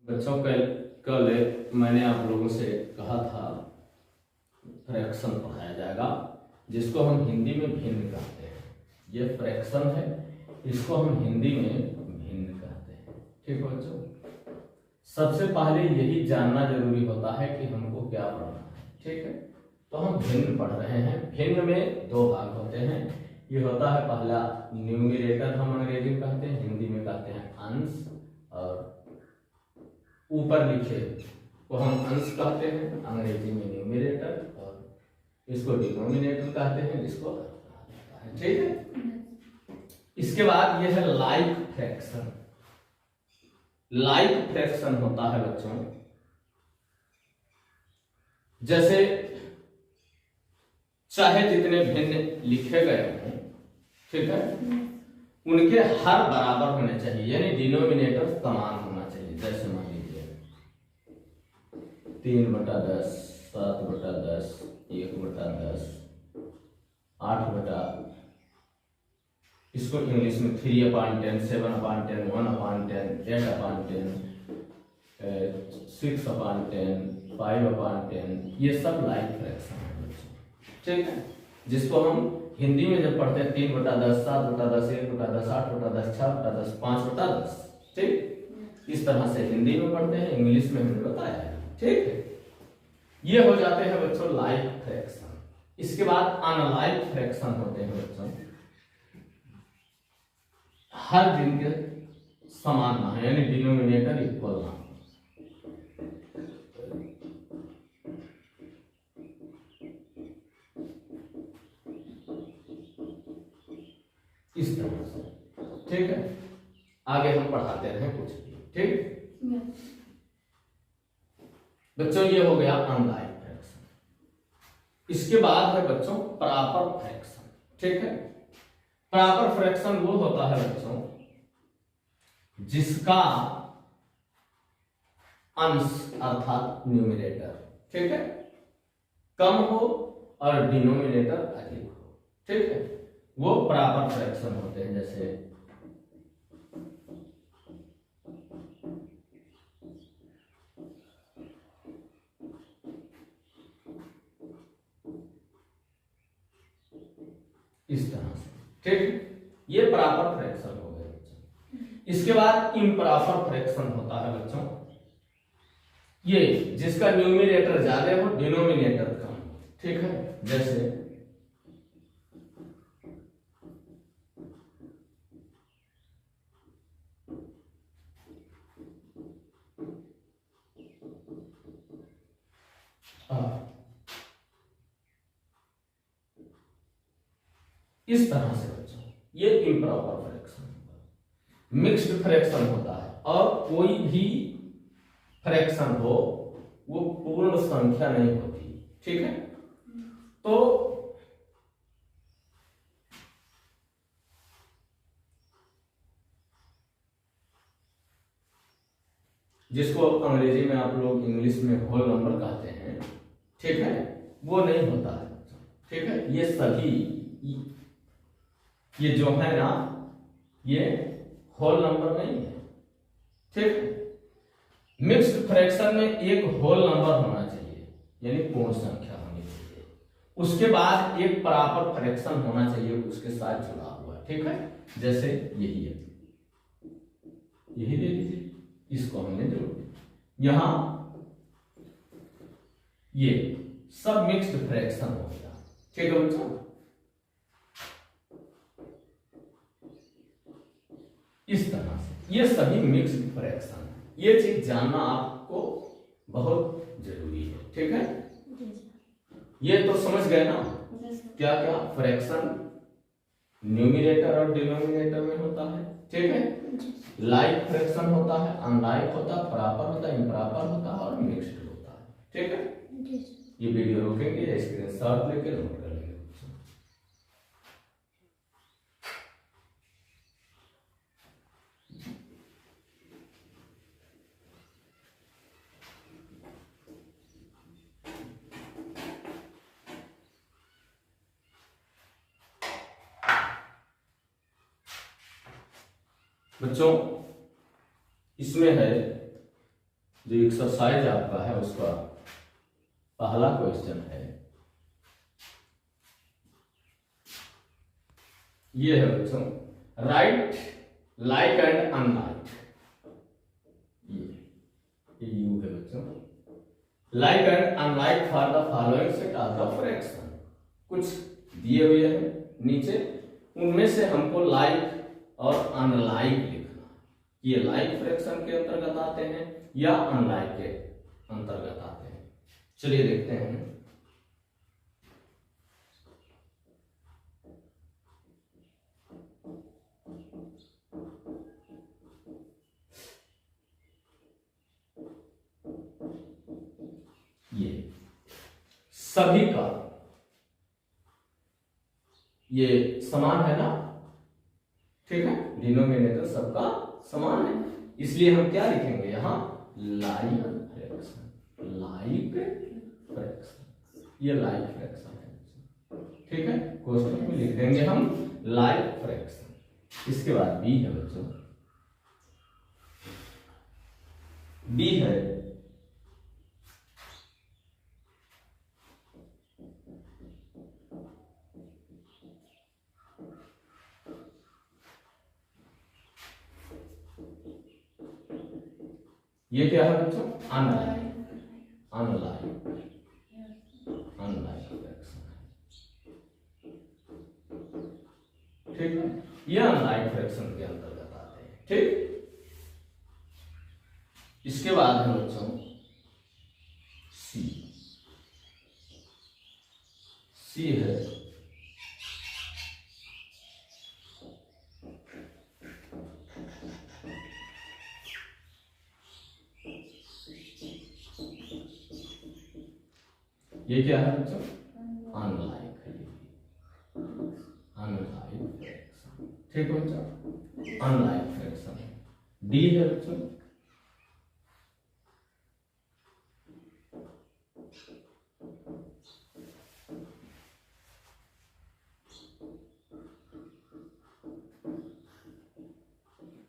बच्चों कल कल मैंने आप लोगों से कहा था फ्रैक्शन पढ़ाया जाएगा, जिसको हम हिंदी में भिन्न कहते हैं। ये फ्रैक्शन है, इसको हम हिंदी में भिन्न कहते हैं। ठीक है बच्चों, सबसे पहले यही जानना जरूरी होता है कि हमको क्या पढ़ना है। ठीक है, तो हम भिन्न पढ़ रहे हैं। भिन्न में दो भाग होते हैं। ये होता है पहला न्यूमरेटर, हम अंग्रेजी में कहते हैं, हिंदी में कहते हैं अंश, और ऊपर लिखे को हम अंश कहते हैं, अंग्रेजी में न्यूमरेटर, और इसको डिनोमिनेटर कहते हैं, जिसको ठीक है। इसके बाद ये है लाइक फ्रैक्शन। लाइक फ्रैक्शन होता है बच्चों, जैसे चाहे जितने भिन्न लिखे गए हों, ठीक है, उनके हर बराबर होने चाहिए, यानी डिनोमिनेटर समान होना चाहिए। जैसे मान लीजिए 3/10, 7/10, 1/10, 8/, इसको इंग्लिश में 3/10, 7/10, 1/10, 8/10, 6/10, 5/10, ये सब लाइक फ्रैक्शन है बच्चों। ठीक है, जिसको हम हिंदी में जब पढ़ते हैं 3/10, 7/10, 1/10, 8/10, 6/10, 5/10, ठीक, इस तरह से हिंदी में पढ़ते हैं, इंग्लिश में हमने बताया है। ठीक है, ये हो जाते हैं बच्चों लाइक फ्रैक्शन। इसके बाद अनलाइक फ्रैक्शन होते हैं बच्चों, हर दिन के समान ना है, यानी डिनोमिनेटर इक्वल ना। इस तरह से, ठीक है, आगे हम पढ़ाते रहे कुछ भी। ठीक बच्चों, ये हो गया अनलाइक फ्रैक्शन। इसके बाद है बच्चों प्रॉपर फ्रैक्शन। ठीक है, प्रॉपर फ्रैक्शन वो होता है बच्चों जिसका अंश अर्थात न्यूमरेटर, ठीक है, कम हो और डिनोमिनेटर अधिक हो। ठीक है, वो प्रॉपर फ्रैक्शन होते हैं। जैसे इस तरह से, ठीक, ये प्रॉपर फ्रैक्शन हो गए बच्चों। इसके बाद इम्प्रॉपर फ्रैक्शन होता है बच्चों, ये जिसका न्यूमरेटर ज्यादा हो, डिनोमिनेटर कम हो। ठीक है, जैसे इस तरह से बच्चों, ये इम्प्रॉपर फ्रैक्शन होगा। मिक्स्ड फ्रैक्शन होता है, और कोई भी फ्रैक्शन हो वो पूर्ण संख्या नहीं होती। ठीक है, तो जिसको अंग्रेजी में आप लोग इंग्लिश में होल नंबर कहते हैं, ठीक है, वो नहीं होता है। ठीक है, ये सभी ये जो है ना, ये होल नंबर नहीं है। ठीक, मिक्स्ड फ्रैक्शन में एक होल नंबर होना चाहिए, यानी पूर्ण संख्या होनी चाहिए। उसके बाद एक प्रॉपर फ्रैक्शन होना चाहिए उसके साथ जुड़ा हुआ। ठीक है, जैसे यही है, यही ले लीजिए, इसको हमने जोड़ दिया, यहां ये सब मिक्स्ड फ्रैक्शन हो गया। ठीक है बच्चों, इस तरह से ये सभी मिक्स्ड फ्रैक्शन है। ये चीज जानना आपको बहुत जरूरी है। ठीक है, ये तो समझ गए ना क्या क्या फ्रैक्शन न्यूमरेटर और डिनोमिनेटर में होता है। ठीक है, लाइक फ्रैक्शन होता है, अनलाइक होता है, प्रॉपर होता है, इम्प्रॉपर होता है, और मिक्स्ड होता है। ठीक है, ये वीडियो रोकेंगे, स्क्रीनशॉट लेकर नोट कर लेंगे। बच्चों, इसमें है जो एक्सरसाइज आपका है उसका पहला क्वेश्चन है, ये है बच्चों, राइट लाइक एंड अनलाइक। ये यू है बच्चों, like and unlike for the following set of the fraction. कुछ दिए हुए हैं नीचे, उनमें से हमको लाइक और अनलाइक लिखना, ये लाइक फ्रैक्शन के अंतर्गत आते हैं या अनलाइक के अंतर्गत आते हैं। चलिए देखते हैं। ये सभी का ये समान है ना, ठीक है, डिनोमिनेटर सबका समान है, इसलिए हम क्या लिखेंगे यहाँ, लाइक फ्रैक्शन, लाइक फ्रैक्शन, ये लाइक फ्रैक्शन है, ठीक है, क्वेश्चन में लिख देंगे हम लाइक फ्रैक्शन। इसके बाद बी है बच्चों, बी है ये क्या है बच्चों, अनलाइक, अनलाइक, अनलाइक फ्रैक्शन है, ठीक है, ये अनलाइक फ्रैक्शन के अंतर्गत आते हैं, ठीक। इसके बाद है बच्चों सी, सी है ये क्या है बच्चों, अनलाइक है, अनलाइक फ्रैक्शन, ठीक है बच्चों, अनलाइक फ्रैक्शन है। डी है बच्चों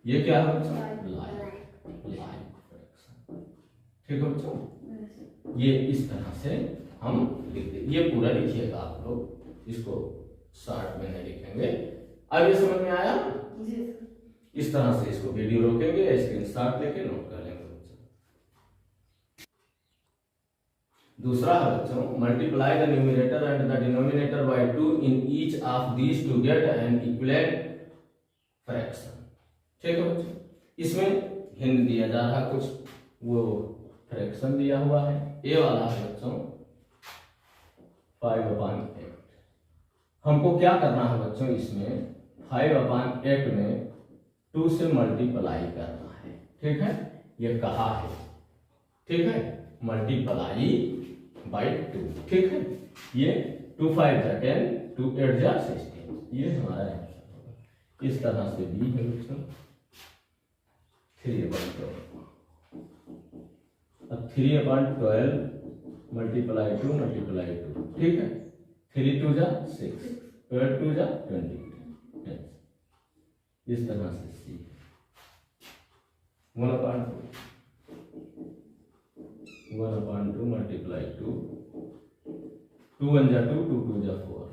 ये क्या है बच्चों, लाइक, लाइक फ्रैक्शन, ठीक है बच्चों। ये इस तरह से हम लिखते, ये पूरा लिखिएगा आप लोग, इसको शॉर्ट में नहीं लिखेंगे। अब ये समझ में आया, इस तरह से इसको वीडियो रोकेंगे, स्क्रीनशॉट लेके नोट कर लेंगे बच्चों। दूसरा है बच्चों, multiply the numerator and the denominator by 2 in each of these to get an equivalent fraction, ठीक है बच्चों। इसमें हिंट दिया जा रहा है, कुछ वो फ्रैक्शन दिया हुआ है। ए वाला है बच्चों 5/8, हमको क्या करना है बच्चों, इसमें 5/8 में 2 से मल्टीप्लाई करना है, ठीक है, ये कहा है, ठीक है, मल्टीप्लाई बाय 2, ठीक है, ये 2 5 जा 10, 2 8 जा 16, ये हमारा आंसर होगा। इस तरह से बी है बच्चों 3/12, अब 3/12 मल्टीप्लाई 2 मल्टीप्लाई 2, ठीक है, 3 2 जा 6, 8 2 जा 20, इस तरह से सी 1/2 मल्टीप्लाई 2, 2 1 जा 2, 2 2 जा 4,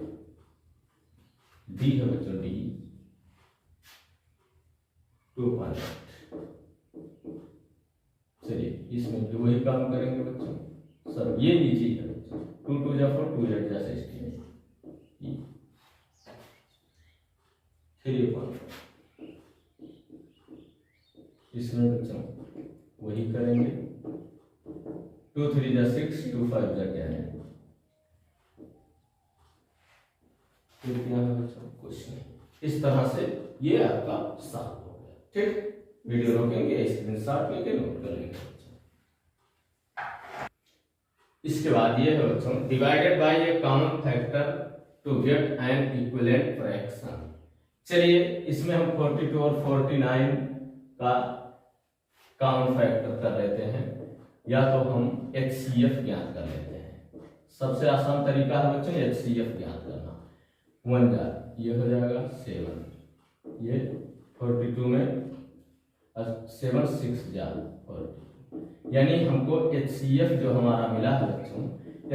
डी है बच्चों डी 2/8। चलिए इसमें भी वही काम करेंगे बच्चों, सर ये लीजिए है बच्चों, 2 2 जा 4, 2 8 जा 16, 3/4, इसमें बच्चों वही करेंगे, 2 3 जा 6, 2 5 जा 10, फिर क्या है बच्चों कुछ नहीं। इस तरह से ये आपका सॉल्व हो गया, ठीक। वीडियो रोकेंगे, स्क्रीनशॉट लेके नोट कर लेंगे बच्चों। इसके बाद ये है बच्चों, divided by a common factor to get an equivalent fraction. चलिए इसमें हम 42 और 49 का कॉमन फैक्टर कर लेते हैं, या तो हम HCF ज्ञात कर लेते हैं। सबसे आसान तरीका है बच्चों HCF ज्ञात करना। 1 जा ये हो जाएगा 7, ये 42 में 7 6 जा 40, यानी हमको HCF जो हमारा मिला है बच्चों,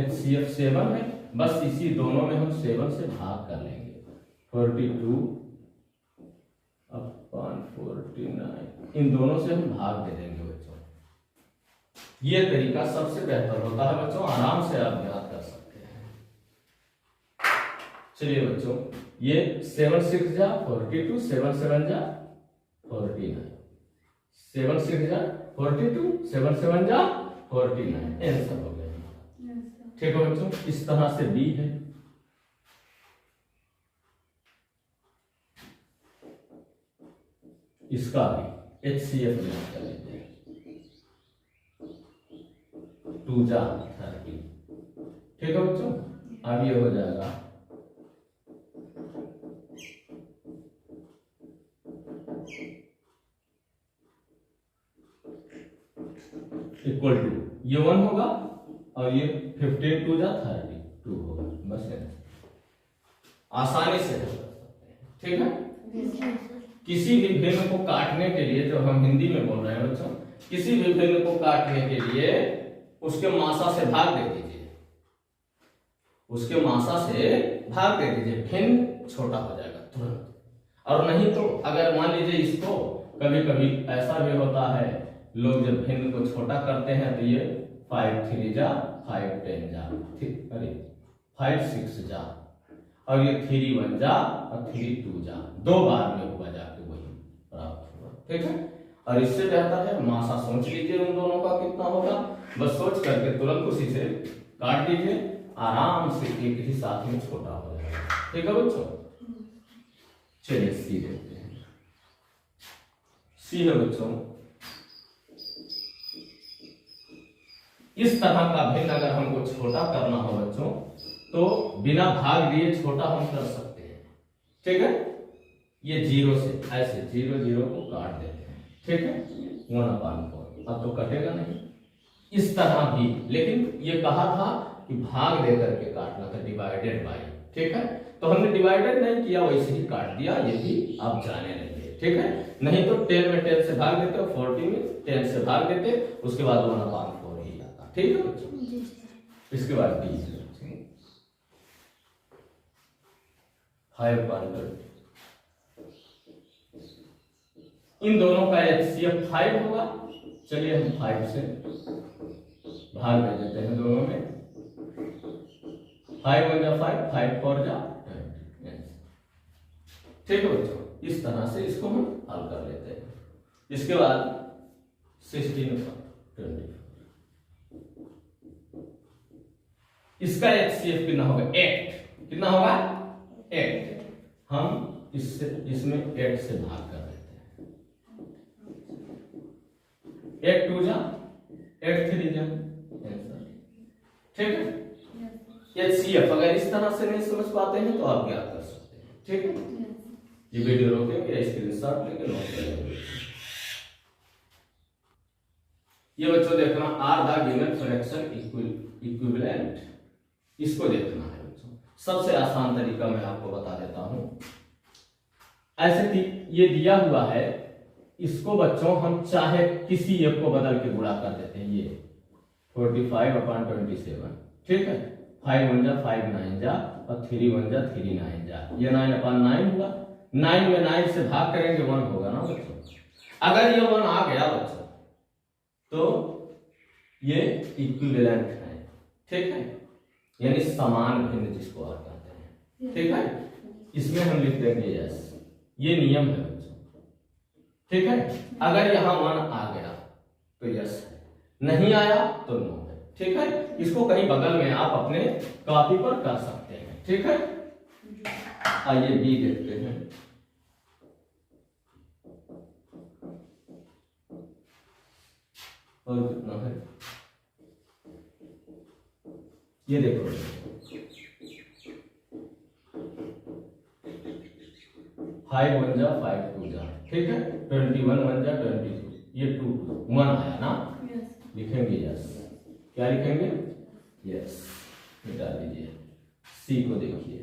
HCF 7 है, बस इसी दोनों में हम 7 से भाग कर लेंगे। 42 अपॉन 49, इन दोनों से हम भाग दे देंगे बच्चों। ये तरीका सबसे बेहतर होता है बच्चों, आराम से आप याद कर सकते हैं। चलिए बच्चों, ये 7 6 जा 42, 7 7 जा 49, 7 6 जा 42, 7 7 जा 49, आंसर हो गया। ठीक है बच्चों, इस तरह से बी है। इसका भी HCF में कर लेते हैं, 2 जा 30। ठीक है बच्चों, अब ये हो जाएगा इक्वल टू, ये 1 होगा और ये 15 2 जा 32 होगा। बस आसानी से कर सकते हैं। ठीक है, किसी भी भिन्न को काटने के लिए, जो हम हिंदी में बोल रहे हैं बच्चों, किसी भी भिन्न को काटने के लिए उसके मासा से भाग दे दीजिए, उसके मासा से भाग दे दीजिए, भिन्न छोटा हो जाएगा तुरंत। और नहीं तो अगर मान लीजिए इसको, कभी कभी ऐसा भी होता है, लोग जब भिन्न को छोटा करते हैं तो ये 5 3 जा 5 10 जा, अरे 5 6 जा, और ये 3 1 जा और 3 2 जा, 2 बार में हुआ जाके वही प्राप्त हुआ। ठीक है, और इससे बेहतर है मासा सोच लीजिए उन दोनों का कितना होगा, बस सोच करके तुरंत उसी से काट दीजिए, आराम से एक ही साथ में छोटा हो जाएगा। ठीक है बच्चों, चलिए सी देखते हैं। सी है बच्चों, इस तरह का भिन्न अगर हमको छोटा करना हो बच्चों, तो बिना भाग दिए छोटा हम कर सकते हैं। ठीक है, ये 0 से ऐसे 0 0 को काट देते हैं। ठीक है, 1/4, अब तो कटेगा नहीं। इस तरह भी, लेकिन ये कहा था कि भाग दे करके काटना था, डिवाइडेड बाय। ठीक है, तो हमने डिवाइडेड नहीं किया, वैसे ही काट दिया, ये भी आप जाने लगे। ठीक है, नहीं तो 10 में 10 से भाग देते, 40 में 10 से भाग देते, उसके बाद 1/4 ही आता। ठीक है बच्चों, इसके बाद डी 5/20, इन दोनों का HCF 5 होगा। चलिए हम 5 से भाग दे देते हैं दोनों में, 5 1 जा 5, 5 4 जा 20। ठीक है बच्चों, इस तरह से इसको हम हल कर लेते हैं। इसके बाद 16/20, इसका HCF कितना होगा, 8। कितना होगा, 8। हम इसमें 8 से भाग कर देते हैं, 8 2 जा 8 3 जा। ठीक है, HCF अगर इस तरह से नहीं समझ पाते हैं तो आप क्या कर सकते हैं। ठीक है, ये वीडियो रोकेंगे, स्क्रीनशॉट लेके नोट करेंगे। ये बच्चों देखना, are the given fraction equivalent, इसको देखना है बच्चों। सबसे आसान तरीका मैं आपको बता देता हूं। ऐसे ये दिया हुआ है, इसको बच्चों हम चाहे किसी एक को बदल के गुणा कर देते हैं। ये 45/27। ठीक है, 5 1 जा 5 9 जा और 3 1 जा 3 9 जा, ये 9/9 हुआ। 9 में 9 से भाग करेंगे 1 होगा ना बच्चों। अगर ये 1 आ गया बच्चों तो ये इक्विवेलेंट है। ठीक है, यानी समान भिन्न जिसको आप कहते हैं। ठीक है, इसमें हम लिख देंगे यस, ये नियम है बच्चों। ठीक है, अगर यहां 1 आ गया तो यस है, नहीं आया तो नो है। ठीक है, इसको कहीं बगल में आप अपने कॉपी पर कर सकते हैं। ठीक है, आइए बी देखते हैं। और कितना है, ये देखो 5 1 जा 5 2 जा। ठीक है, 21 1 जा 22, ये 2 1 आया ना। लिखेंगे यस, क्या लिखेंगे, यस, मिटा दीजिए। सी को देखिए,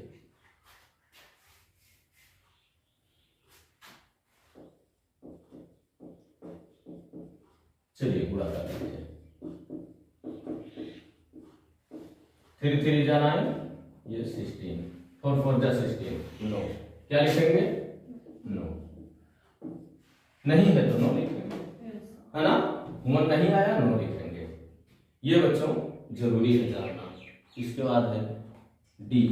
चलिए गुणा कर लीजिए। 3 3 जा 9, ये 16, 4 4 जा 16, नो। क्या लिखेंगे? नो। नहीं है तो नो लिखेंगे, है ना। 1 नहीं आया, नो लिखेंगे। ये बच्चों जरूरी है जानना। इसके बाद है डी।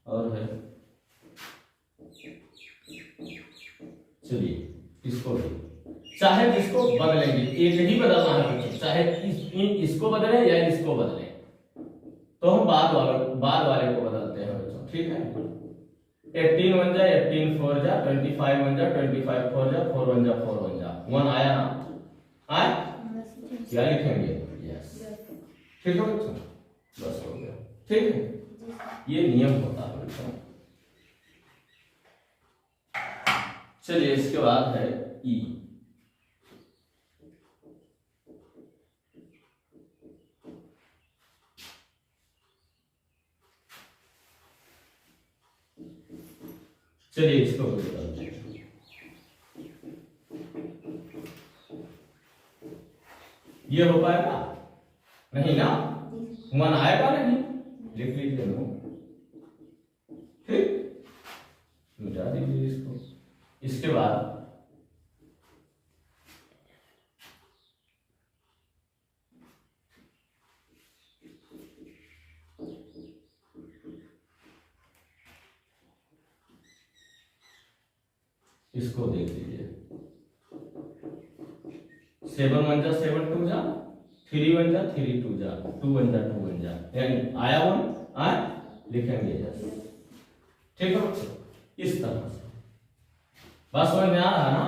और है, चलिए इसको भी, चाहे जिसको बदलेंगे एक ही बदलना है बच्चों, चाहे इसको बदले या इसको बदले, तो हम बाद वाले को बदलते हैं बच्चों, ठीक है। 18 1 जा 18 4 जा 25 1 जा 25 4 जा 4 1 जा 4 1 जा 1 आया ना, आए क्या लिखेंगे? यस, ठीक है बच्चों, बस हो गया, ठीक है। ये नियम होता है बच्चों। चलिए इसके बाद है ई। चलिए इसको बदलते हैं। ये हो पाएगा? नहीं ना, 1 आएगा नहीं, लिख लीजिए नो, ठीक, मिटा दीजिए इसको। इसके बाद इसको देख लीजिए, 7 1 जा 7 2 जा, 3 1 जा 3 2 जा, 2 1 जा 2 1 जा, यानी आया 1 आए लिखेंगे यस, ठीक है बच्चों। इस तरह से बस समझ में आ रहा है ना।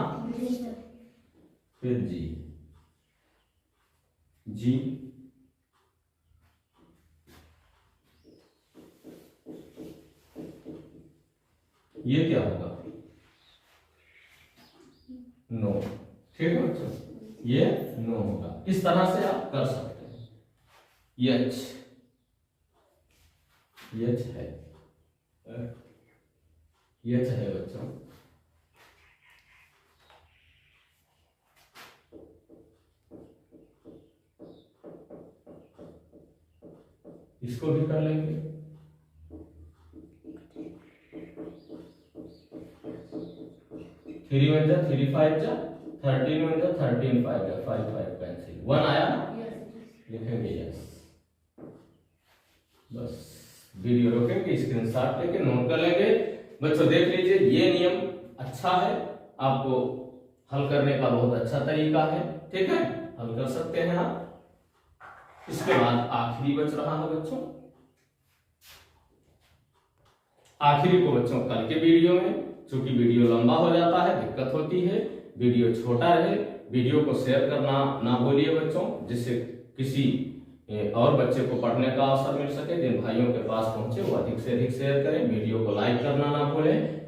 फिर जी, जी ये क्या होगा? नो, ठीक है बच्चों, ये नो होगा। इस तरह से आप कर सकते हैं। यच, यच है, यच है बच्चों। इसको भी कर लेंगे। थ्री 1 जा 3 5 जा, 13 1 जा 13 5 जा, 5 5 कैंसिल, 1 आया ना, लिखेंगे यस। बस वीडियो रोकेंगे, स्क्रीनशॉट लेके नोट कर लेंगे बच्चों। देख लीजिए, ये नियम अच्छा है, आपको हल करने का बहुत अच्छा तरीका है, ठीक है, हल कर सकते हैं आप। इसके बाद आखिरी बच रहा है बच्चों, आखिरी को बच्चों कल के वीडियो में, चूंकि वीडियो लंबा हो जाता है, दिक्कत होती है, वीडियो छोटा रहे, वीडियो को शेयर करना ना भूलिए बच्चों, जिससे किसी और बच्चे को पढ़ने का अवसर मिल सके। जिन भाइयों के पास पहुंचे वो अधिक से अधिक शेयर करें, वीडियो को लाइक करना ना भूलें।